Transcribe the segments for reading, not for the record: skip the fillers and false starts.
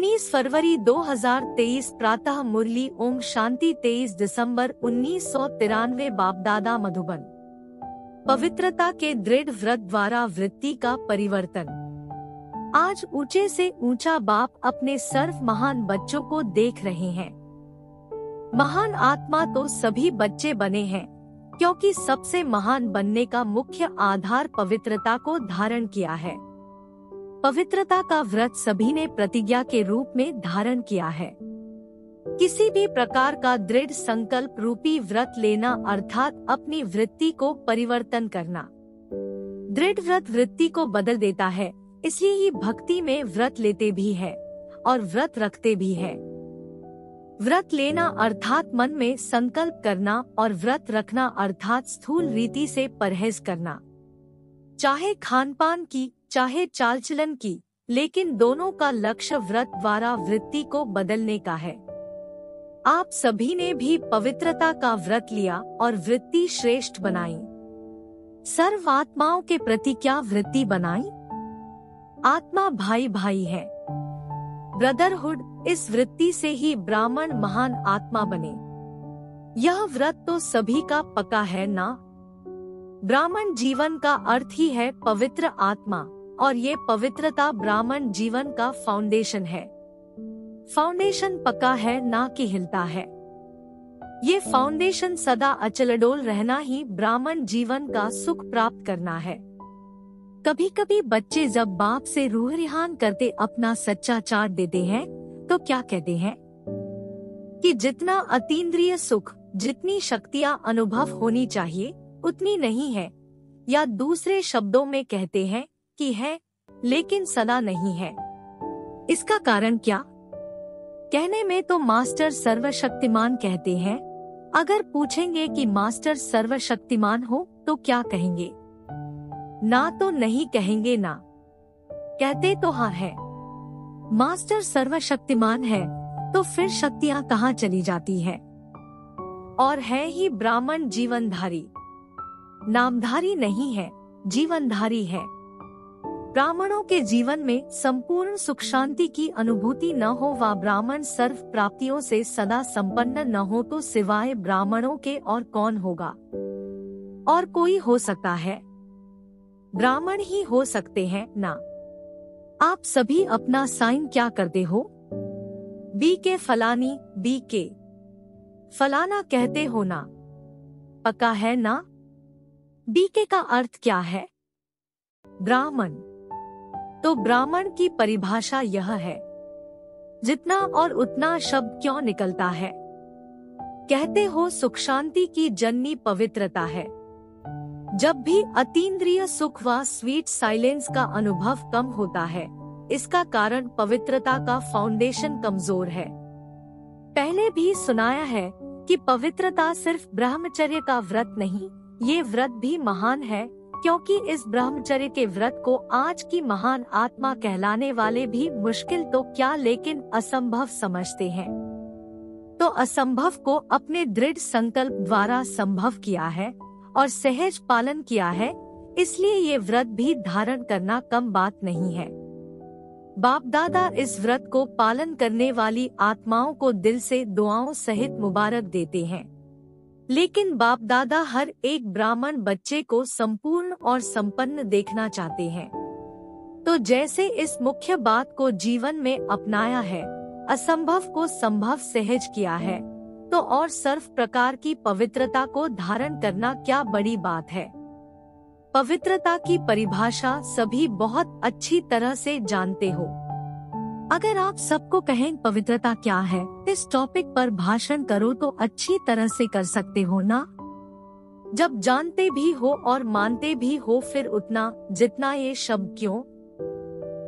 19 फरवरी 2023 प्रातः मुरली ओम शांति 23 दिसंबर 1993 बापदादा मधुबन। पवित्रता के दृढ़ व्रत द्वारा वृत्ति का परिवर्तन। आज ऊंचे से ऊंचा बाप अपने सर्व महान बच्चों को देख रहे हैं। महान आत्मा तो सभी बच्चे बने हैं, क्योंकि सबसे महान बनने का मुख्य आधार पवित्रता को धारण किया है। पवित्रता का व्रत सभी ने प्रतिज्ञा के रूप में धारण किया है। किसी भी प्रकार का दृढ़ संकल्प रूपी व्रत लेना अर्थात अपनी वृत्ति को परिवर्तन करना। दृढ़ व्रत वृत्ति को बदल देता है, इसलिए ही भक्ति में व्रत लेते भी है और व्रत रखते भी है। व्रत लेना अर्थात मन में संकल्प करना और व्रत रखना अर्थात स्थूल रीति से परहेज करना, चाहे खान पान की चाहे चाल चलन की, लेकिन दोनों का लक्ष्य व्रत द्वारा वृत्ति को बदलने का है। आप सभी ने भी पवित्रता का व्रत लिया और वृत्ति श्रेष्ठ बनाई। सर्व आत्माओं के प्रति क्या वृत्ति बनाई? आत्मा भाई भाई है, ब्रदरहुड। इस वृत्ति से ही ब्राह्मण महान आत्मा बने। यह व्रत तो सभी का पका है ना। ब्राह्मण जीवन का अर्थ ही है पवित्र आत्मा, और ये पवित्रता ब्राह्मण जीवन का फाउंडेशन है। फाउंडेशन पका है ना कि हिलता है। ये फाउंडेशन सदा अचलडोल रहना ही ब्राह्मण जीवन का सुख प्राप्त करना है। कभी कभी बच्चे जब बाप से रूह रिहान करते अपना सच्चा चार्ट देते हैं तो क्या कहते हैं कि जितना अतीन्द्रिय सुख, जितनी शक्तियाँ अनुभव होनी चाहिए उतनी नहीं है, या दूसरे शब्दों में कहते हैं कि है लेकिन सदा नहीं है। इसका कारण क्या? कहने में तो मास्टर सर्वशक्तिमान कहते हैं। अगर पूछेंगे कि मास्टर सर्वशक्तिमान हो तो क्या कहेंगे? ना तो नहीं कहेंगे ना। कहते तो हाँ है। मास्टर सर्वशक्तिमान है तो फिर शक्तियाँ कहाँ चली जाती है? और है ही ब्राह्मण जीवनधारी, नामधारी नहीं है, जीवनधारी है। ब्राह्मणों के जीवन में संपूर्ण सुख शांति की अनुभूति न हो व ब्राह्मण सर्व प्राप्तियों से सदा संपन्न न हो तो सिवाय ब्राह्मणों के और कौन होगा? और कोई हो सकता है? ब्राह्मण ही हो सकते हैं ना। आप सभी अपना साइन क्या करते हो? बी के फलानी, बी के फलाना कहते हो ना। पक्का है ना? बी के का अर्थ क्या है? ब्राह्मण। तो ब्राह्मण की परिभाषा यह है। जितना और उतना शब्द क्यों निकलता है? कहते हो सुख शांति की जननी पवित्रता है। जब भी अतीन्द्रिय सुख व स्वीट साइलेंस का अनुभव कम होता है, इसका कारण पवित्रता का फाउंडेशन कमजोर है। पहले भी सुनाया है कि पवित्रता सिर्फ ब्रह्मचर्य का व्रत नहीं, ये व्रत भी महान है, क्योंकि इस ब्रह्मचर्य के व्रत को आज की महान आत्मा कहलाने वाले भी मुश्किल तो क्या लेकिन असंभव समझते हैं। तो असंभव को अपने दृढ़ संकल्प द्वारा संभव किया है और सहज पालन किया है, इसलिए ये व्रत भी धारण करना कम बात नहीं है। बाप दादा इस व्रत को पालन करने वाली आत्माओं को दिल से दुआओं सहित मुबारक देते हैं। लेकिन बाप दादा हर एक ब्राह्मण बच्चे को संपूर्ण और संपन्न देखना चाहते हैं। तो जैसे इस मुख्य बात को जीवन में अपनाया है, असंभव को संभव सहज किया है, तो और सर्व प्रकार की पवित्रता को धारण करना क्या बड़ी बात है। पवित्रता की परिभाषा सभी बहुत अच्छी तरह से जानते हो। अगर आप सबको कहें पवित्रता क्या है, इस टॉपिक पर भाषण करो तो अच्छी तरह से कर सकते हो ना। जब जानते भी हो और मानते भी हो फिर उतना जितना ये शब्द क्यों?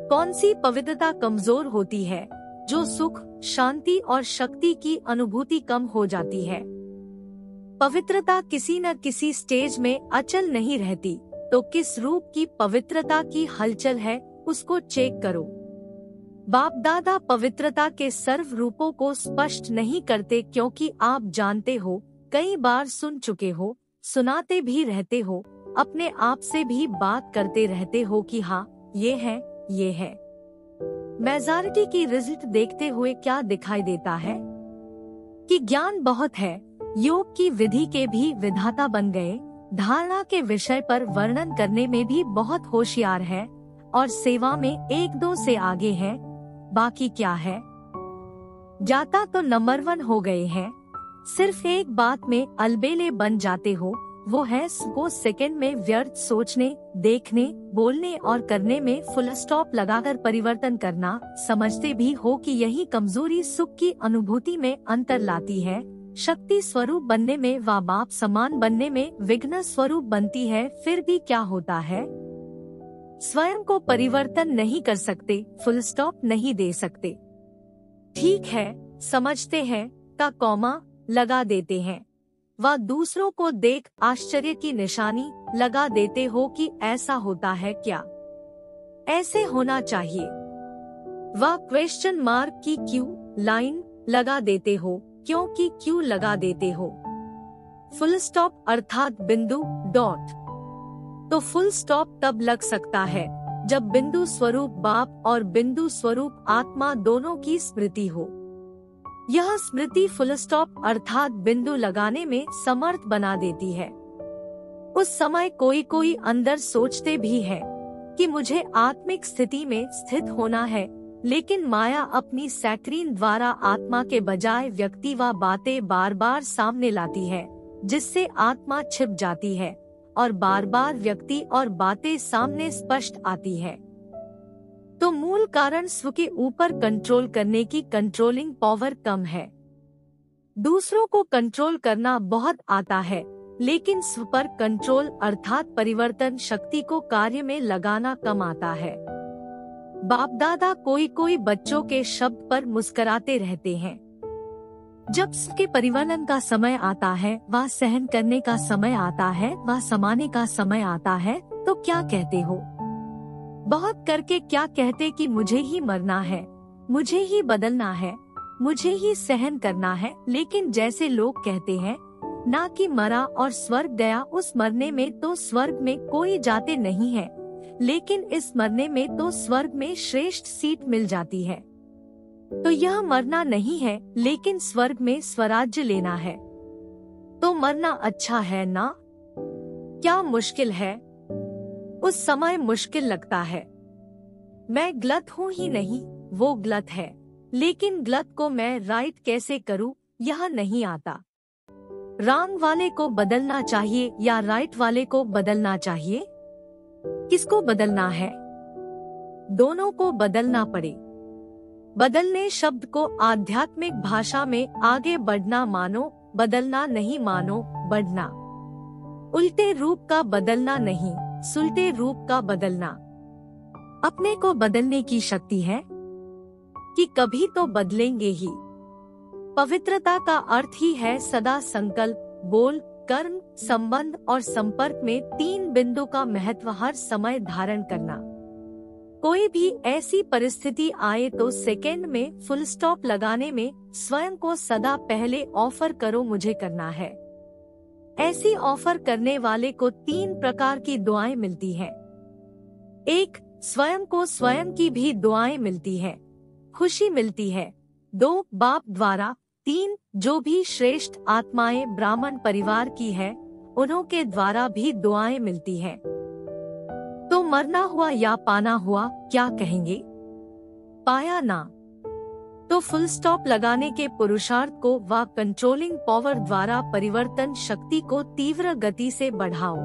कौन सी पवित्रता कमजोर होती है जो सुख शांति और शक्ति की अनुभूति कम हो जाती है? पवित्रता किसी न किसी स्टेज में अचल नहीं रहती, तो किस रूप की पवित्रता की हलचल है उसको चेक करो। बाप दादा पवित्रता के सर्व रूपों को स्पष्ट नहीं करते, क्योंकि आप जानते हो, कई बार सुन चुके हो, सुनाते भी रहते हो, अपने आप से भी बात करते रहते हो कि हाँ ये है, ये है। मेजॉरिटी की रिजल्ट देखते हुए क्या दिखाई देता है कि ज्ञान बहुत है, योग की विधि के भी विधाता बन गए, धारणा के विषय पर वर्णन करने में भी बहुत होशियार है और सेवा में 1-2 से आगे है। बाकी क्या है? जाता तो नंबर 1 हो गए हैं। सिर्फ एक बात में अलबेले बन जाते हो, वो है को सेकंड में व्यर्थ सोचने, देखने, बोलने और करने में फुल स्टॉप लगाकर परिवर्तन करना। समझते भी हो कि यही कमजोरी सुख की अनुभूति में अंतर लाती है, शक्ति स्वरूप बनने में व बाप समान बनने में विघ्न स्वरूप बनती है। फिर भी क्या होता है? स्वयं को परिवर्तन नहीं कर सकते, फुल स्टॉप नहीं दे सकते। ठीक है, समझते हैं का कॉमा लगा देते हैं व दूसरों को देख आश्चर्य की निशानी लगा देते हो कि ऐसा होता है क्या, ऐसे होना चाहिए, व क्वेश्चन मार्क की क्यों लाइन लगा देते हो, क्योंकि क्यों लगा देते हो। फुल स्टॉप अर्थात बिंदु डॉट। तो फुल स्टॉप तब लग सकता है जब बिंदु स्वरूप बाप और बिंदु स्वरूप आत्मा दोनों की स्मृति हो। यह स्मृति फुल स्टॉप अर्थात बिंदु लगाने में समर्थ बना देती है। उस समय कोई कोई अंदर सोचते भी है कि मुझे आत्मिक स्थिति में स्थित होना है, लेकिन माया अपनी सैक्रीन द्वारा आत्मा के बजाय व्यक्ति व बातें बार बार सामने लाती है, जिससे आत्मा छिप जाती है और बार बार व्यक्ति और बातें सामने स्पष्ट आती है। तो मूल कारण स्व के ऊपर कंट्रोल करने की कंट्रोलिंग पावर कम है। दूसरों को कंट्रोल करना बहुत आता है, लेकिन स्व पर कंट्रोल अर्थात परिवर्तन शक्ति को कार्य में लगाना कम आता है। बाप दादा कोई कोई बच्चों के शब्द पर मुस्कुराते रहते हैं। जब स्व के परिवर्तन का समय आता है, वह सहन करने का समय आता है, वह समाने का समय आता है, तो क्या कहते हो? बहुत करके क्या कहते कि मुझे ही मरना है, मुझे ही बदलना है, मुझे ही सहन करना है। लेकिन जैसे लोग कहते हैं ना कि मरा और स्वर्ग गया, उस मरने में तो स्वर्ग में कोई जाते नहीं है, लेकिन इस मरने में तो स्वर्ग में श्रेष्ठ सीट मिल जाती है। तो यह मरना नहीं है, लेकिन स्वर्ग में स्वराज्य लेना है। तो मरना अच्छा है ना? क्या मुश्किल है? उस समय मुश्किल लगता है। मैं गलत हूँ ही नहीं, वो गलत है, लेकिन गलत को मैं राइट कैसे करूँ, यह नहीं आता। रॉन्ग वाले को बदलना चाहिए या राइट वाले को बदलना चाहिए? किसको बदलना है? दोनों को बदलना पड़े। बदलने शब्द को आध्यात्मिक भाषा में आगे बढ़ना मानो, बदलना नहीं मानो बढ़ना। उल्टे रूप का बदलना नहीं, सुलटे रूप का बदलना। अपने को बदलने की शक्ति है कि कभी तो बदलेंगे ही। पवित्रता का अर्थ ही है सदा संकल्प, बोल, कर्म, संबंध और संपर्क में 3 बिंदु का महत्व हर समय धारण करना। कोई भी ऐसी परिस्थिति आए तो सेकेंड में फुल स्टॉप लगाने में स्वयं को सदा पहले ऑफर करो, मुझे करना है। ऐसी ऑफर करने वाले को 3 प्रकार की दुआएं मिलती हैं। 1. स्वयं को स्वयं की भी दुआएं मिलती है, खुशी मिलती है। 2. बाप द्वारा। 3. जो भी श्रेष्ठ आत्माएं ब्राह्मण परिवार की है, उन्हों के द्वारा भी दुआएं मिलती हैं। तो मरना हुआ या पाना हुआ, क्या कहेंगे? पाया ना। तो फुल स्टॉप लगाने के पुरुषार्थ को व कंट्रोलिंग पावर द्वारा परिवर्तन शक्ति को तीव्र गति से बढ़ाओ।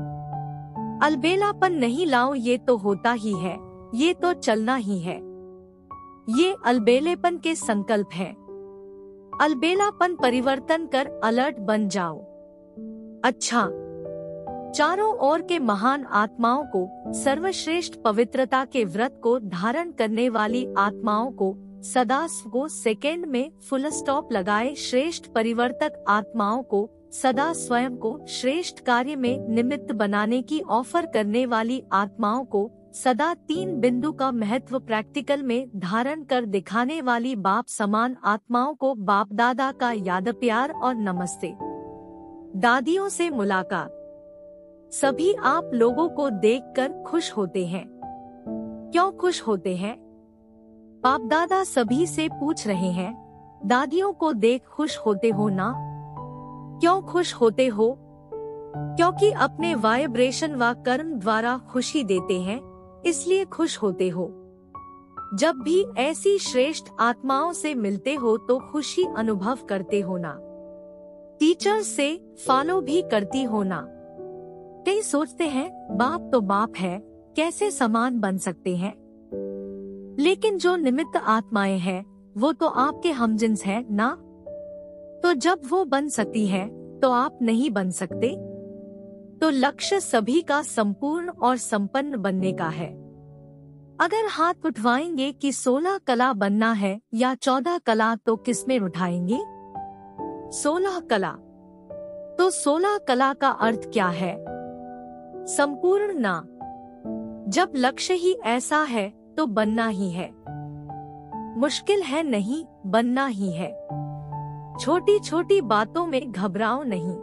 अलबेलापन नहीं लाओ, ये तो होता ही है, ये तो चलना ही है। ये अलबेलेपन के संकल्प है। अलबेलापन परिवर्तन कर अलर्ट बन जाओ। अच्छा, चारों ओर के महान आत्माओं को, सर्वश्रेष्ठ पवित्रता के व्रत को धारण करने वाली आत्माओं को, सदा को सेकेंड में फुल स्टॉप लगाए श्रेष्ठ परिवर्तक आत्माओं को, सदा स्वयं को श्रेष्ठ कार्य में निमित्त बनाने की ऑफर करने वाली आत्माओं को, सदा 3 बिंदु का महत्व प्रैक्टिकल में धारण कर दिखाने वाली बाप समान आत्माओं को बाप दादा का याद प्यार और नमस्ते। दादियों से मुलाकात। सभी आप लोगों को देखकर खुश होते हैं। क्यों खुश होते हैं? बाप दादा सभी से पूछ रहे हैं, दादियों को देख खुश होते हो ना? क्यों खुश होते हो? क्योंकि अपने वाइब्रेशन व कर्म द्वारा खुशी देते हैं, इसलिए खुश होते हो। जब भी ऐसी श्रेष्ठ आत्माओं से मिलते हो तो खुशी अनुभव करते हो ना? टीचर्स से फॉलो भी करती हो ना? कई सोचते हैं बाप तो बाप है, कैसे समान बन सकते हैं? लेकिन जो निमित्त आत्माएं हैं वो तो आपके हमजिन्स हैं ना? तो जब वो बन सकती है तो आप नहीं बन सकते? तो लक्ष्य सभी का संपूर्ण और संपन्न बनने का है। अगर हाथ उठवाएंगे कि 16 कला बनना है या 14 कला, तो किसमें उठाएंगे? 16 कला। तो 16 कला का अर्थ क्या है? संपूर्ण ना। जब लक्ष्य ही ऐसा है तो बनना ही है। मुश्किल है नहीं, बनना ही है। छोटी छोटी बातों में घबराओ नहीं।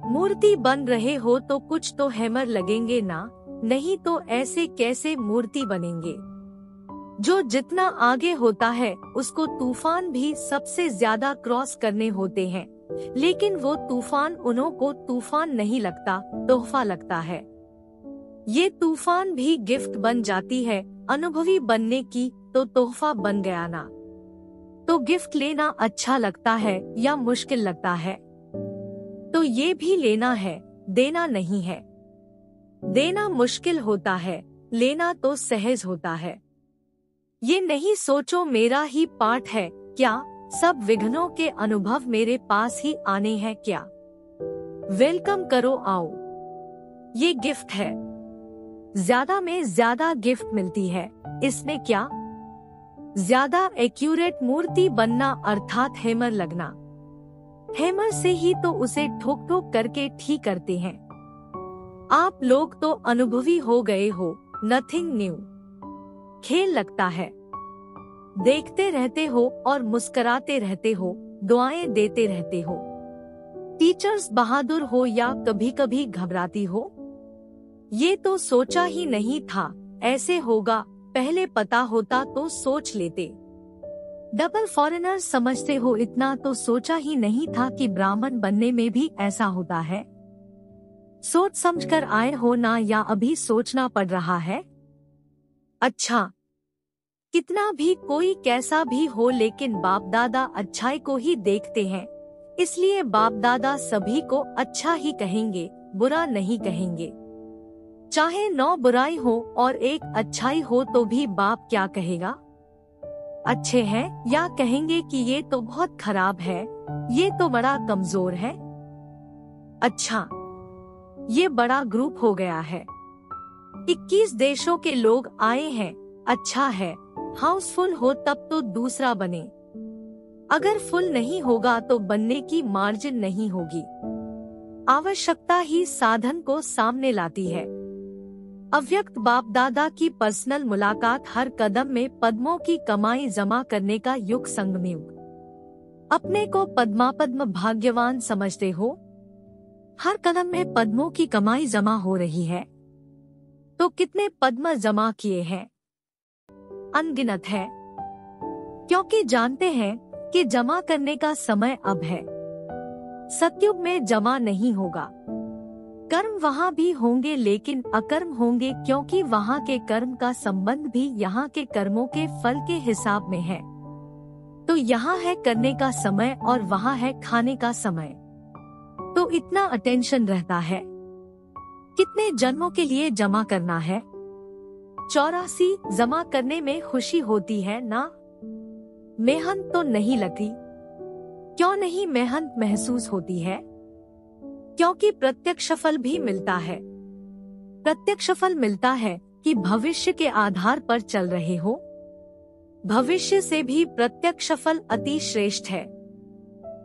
मूर्ति बन रहे हो तो कुछ तो हैमर लगेंगे ना, नहीं तो ऐसे कैसे मूर्ति बनेंगे? जो जितना आगे होता है उसको तूफान भी सबसे ज्यादा क्रॉस करने होते हैं, लेकिन वो तूफान उन्हों को तूफान नहीं लगता, तोहफा लगता है। ये तूफान भी गिफ्ट बन जाती है अनुभवी बनने की, तो तोहफा बन गया ना। तो गिफ्ट लेना अच्छा लगता है या मुश्किल लगता है? तो ये भी लेना है, देना नहीं है। देना मुश्किल होता है, लेना तो सहज होता है। ये नहीं सोचो मेरा ही पार्ट है क्या, सब विघ्नों के अनुभव मेरे पास ही आने हैं क्या? वेलकम करो, आओ, ये गिफ्ट है। ज्यादा में ज्यादा गिफ्ट मिलती है, इसमें क्या? ज्यादा एक्यूरेट मूर्ति बनना अर्थात हैमर लगना। हैमर से ही तो उसे ठोक ठोक करके ठीक करते हैं। आप लोग तो अनुभवी हो गए हो, नथिंग न्यू। खेल लगता है, देखते रहते हो और मुस्कराते रहते हो, दुआएं देते रहते हो। टीचर्स बहादुर हो या कभी कभी घबराती हो? ये तो सोचा ही नहीं था ऐसे होगा, पहले पता होता तो सोच लेते। डबल फॉरेनर समझते हो, इतना तो सोचा ही नहीं था कि ब्राह्मण बनने में भी ऐसा होता है। सोच समझकर आए हो ना, या अभी सोचना पड़ रहा है? अच्छा, कितना भी कोई कैसा भी हो, लेकिन बाप दादा अच्छाई को ही देखते हैं, इसलिए बाप दादा सभी को अच्छा ही कहेंगे, बुरा नहीं कहेंगे। चाहे 9 बुराई हो और 1 अच्छाई हो तो भी बाप क्या कहेगा? अच्छे हैं, या कहेंगे कि ये तो बहुत खराब है, ये तो बड़ा कमजोर है। अच्छा, ये बड़ा ग्रुप हो गया है, 21 देशों के लोग आए हैं, अच्छा है, हाउसफुल हो तब तो दूसरा बने। अगर फुल नहीं होगा तो बनने की मार्जिन नहीं होगी। आवश्यकता ही साधन को सामने लाती है। अव्यक्त बाप दादा की पर्सनल मुलाकात, हर कदम में पद्मों की कमाई जमा करने का युग, संगम युग। अपने को पद्मापद्म भाग्यवान समझते हो? हर कदम में पद्मों की कमाई जमा हो रही है। तो कितने पद्म जमा किए हैं? अनगिनत है, क्योंकि जानते हैं कि जमा करने का समय अब है। सतयुग में जमा नहीं होगा। कर्म वहाँ भी होंगे लेकिन अकर्म होंगे, क्योंकि वहाँ के कर्म का संबंध भी यहाँ के कर्मों के फल के हिसाब में है। तो यहाँ है करने का समय और वहाँ है खाने का समय। तो इतना अटेंशन रहता है। कितने जन्मों के लिए जमा करना है? 84 जमा करने में खुशी होती है ना? मेहनत तो नहीं लगती। क्यों नहीं मेहनत महसूस होती है? क्योंकि प्रत्यक्ष फल भी मिलता है। प्रत्यक्ष फल मिलता है कि भविष्य के आधार पर चल रहे हो। भविष्य से भी प्रत्यक्ष फल अति श्रेष्ठ है।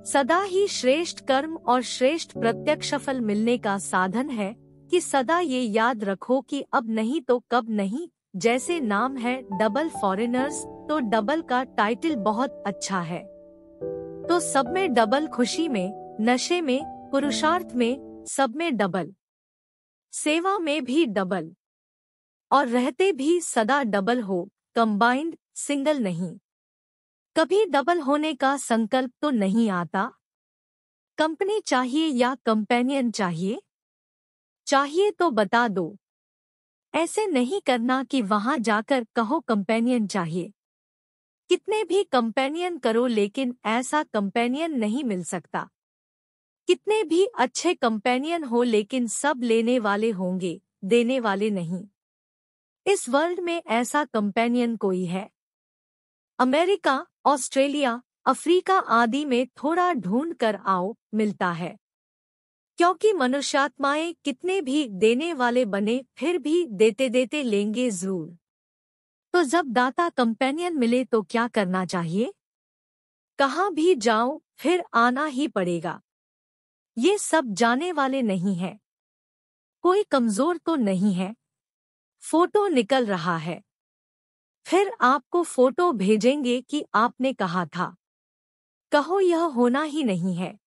सदा ही श्रेष्ठ कर्म और श्रेष्ठ प्रत्यक्ष फल मिलने का साधन है कि सदा ये याद रखो कि अब नहीं तो कब नहीं। जैसे नाम है डबल फॉरेनर्स, तो डबल का टाइटल बहुत अच्छा है। तो सब में डबल, खुशी में, नशे में, पुरुषार्थ में, सब में डबल। सेवा में भी डबल, और रहते भी सदा डबल हो, कंबाइंड सिंगल नहीं। कभी डबल होने का संकल्प तो नहीं आता। कंपनी चाहिए या कंपेनियन चाहिए? चाहिए तो बता दो। ऐसे नहीं करना कि वहां जाकर कहो कंपेनियन चाहिए। कितने भी कंपेनियन करो लेकिन ऐसा कंपेनियन नहीं मिल सकता। कितने भी अच्छे कंपेनियन हो लेकिन सब लेने वाले होंगे, देने वाले नहीं। इस वर्ल्ड में ऐसा कंपेनियन कोई है? अमेरिका, ऑस्ट्रेलिया, अफ्रीका आदि में थोड़ा ढूंढ कर आओ, मिलता है। क्योंकि मनुष्यात्माएं कितने भी देने वाले बने फिर भी देते देते लेंगे जरूर। तो जब दाता कंपेनियन मिले तो क्या करना चाहिए? कहाँ भी जाओ फिर आना ही पड़ेगा। ये सब जाने वाले नहीं है। कोई कमजोर तो नहीं है। फोटो निकल रहा है। फिर आपको फोटो भेजेंगे कि आपने कहा था। कहो यह होना ही नहीं है।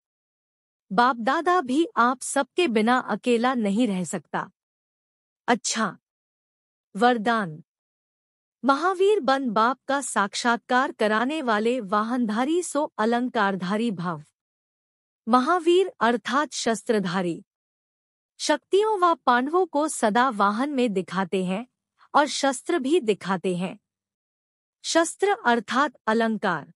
बाप दादा भी आप सबके बिना अकेला नहीं रह सकता। अच्छा। वरदान। महावीर बन बाप का साक्षात्कार कराने वाले वाहनधारी सो अलंकारधारी भव। महावीर अर्थात शस्त्रधारी। शक्तियों व पांडवों को सदा वाहन में दिखाते हैं और शस्त्र भी दिखाते हैं। शस्त्र अर्थात अलंकार।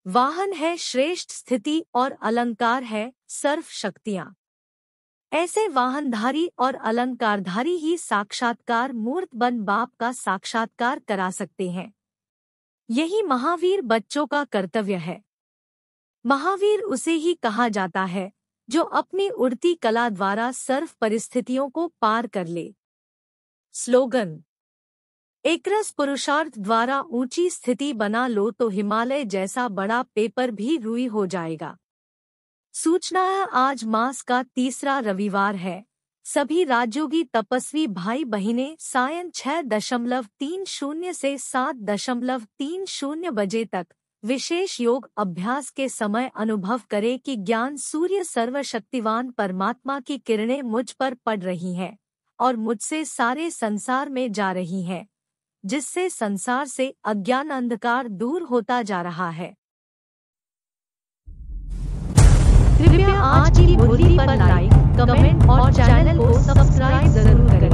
वाहन है श्रेष्ठ स्थिति और अलंकार है सर्व शक्तियां। ऐसे वाहनधारी और अलंकारधारी ही साक्षात्कार मूर्त बन बाप का साक्षात्कार करा सकते हैं। यही महावीर बच्चों का कर्तव्य है। महावीर उसे ही कहा जाता है जो अपनी उड़ती कला द्वारा सर्व परिस्थितियों को पार कर ले। स्लोगन। एकरस पुरुषार्थ द्वारा ऊंची स्थिति बना लो तो हिमालय जैसा बड़ा पेपर भी रुई हो जाएगा। सूचना है आज मास का तीसरा रविवार है। सभी राजयोगी तपस्वी भाई बहिनें सायं 6:30 से 7:30 बजे तक विशेष योग अभ्यास के समय अनुभव करें कि ज्ञान सूर्य सर्वशक्तिवान परमात्मा की किरणें मुझ पर पड़ रही हैं और मुझसे सारे संसार में जा रही हैं, जिससे संसार से अज्ञान अंधकार दूर होता जा रहा है। कृपया आज की मुरली पर लाइक, कमेंट और चैनल को सब्सक्राइब जरूर करें।